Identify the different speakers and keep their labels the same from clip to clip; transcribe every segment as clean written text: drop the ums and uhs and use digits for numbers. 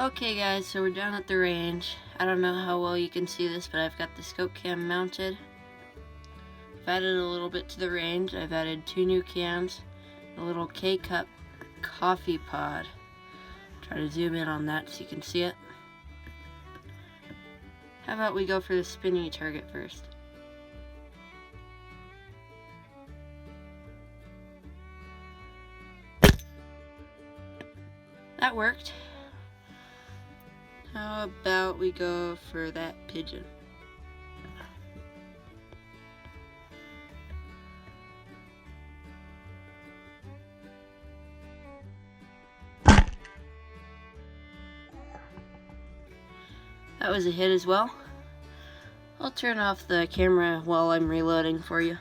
Speaker 1: Okay guys, so we're down at the range. I don't know how well you can see this, but I've got the Scopecam mounted. I've added a little bit to the range. I've added 2 new cams, a little K-cup coffee pod. Try to zoom in on that so you can see it. How about we go for the spinny target first? That worked. How about we go for that pigeon? That was a hit as well. I'll turn off the camera while I'm reloading for you.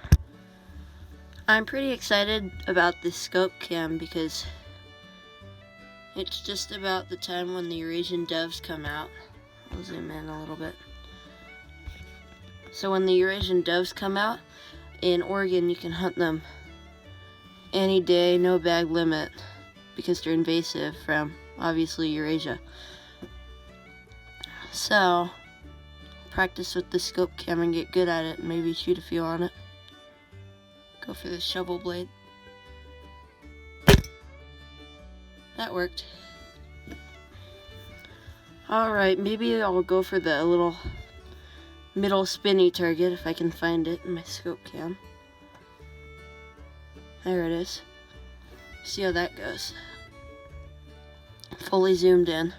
Speaker 1: I'm pretty excited about this Scopecam because it's just about the time when the Eurasian doves come out. I'll zoom in a little bit. So when the Eurasian doves come out, in Oregon you can hunt them any day, no bag limit, because they're invasive from, obviously, Eurasia. So, practice with the Scopecam and get good at it, and maybe shoot a few on it. Go for the shovel blade. That worked. Alright, maybe I'll go for the little middle spinny target if I can find it in my Scopecam. There it is. See how that goes. Fully zoomed in.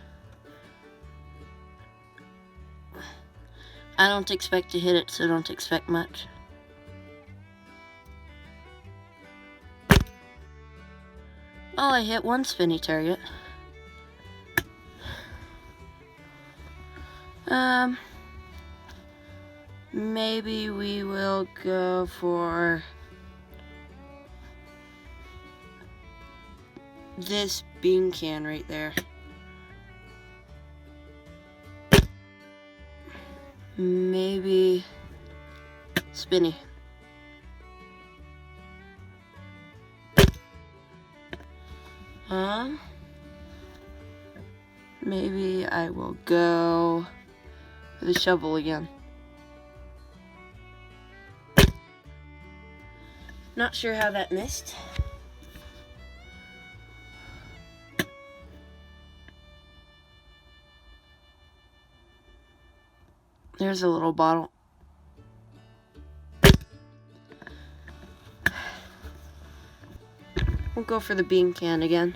Speaker 1: I don't expect to hit it, so don't expect much. Well, I hit one spinny target. Maybe we will go for this bean can right there. Maybe spinny. Maybe I will go for the shovel again. Not sure how that missed. There's a little bottle. We'll go for the bean can again.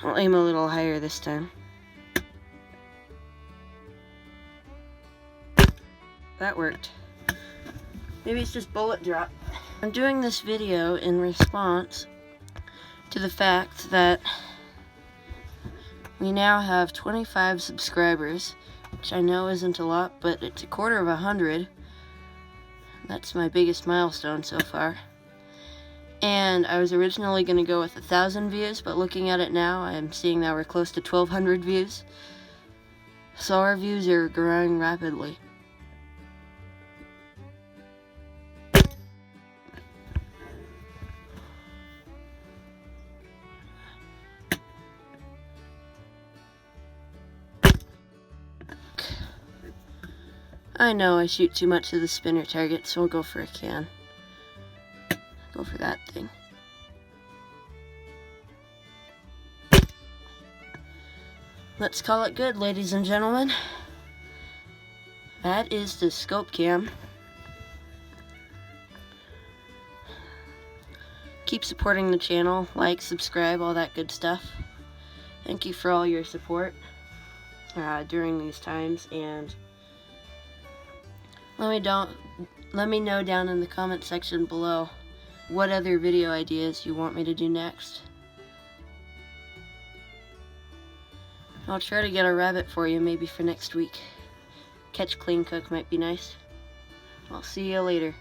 Speaker 1: I'll aim a little higher this time. That worked. Maybe it's just bullet drop. I'm doing this video in response to the fact that we now have 25 subscribers, which I know isn't a lot, but it's a quarter of 100. That's my biggest milestone so far. And I was originally going to go with 1,000 views, but looking at it now, I'm seeing that we're close to 1,200 views. So our views are growing rapidly. I know I shoot too much of the spinner target, so we'll go for a can. Go for that thing. Let's call it good, ladies and gentlemen. That is the Scopecam. Keep supporting the channel, like, subscribe, all that good stuff. Thank you for all your support during these times, and let me know down in the comment section below what other video ideas you want me to do next. I'll try to get a rabbit for you maybe for next week. Catch, clean, cook might be nice. I'll see you later.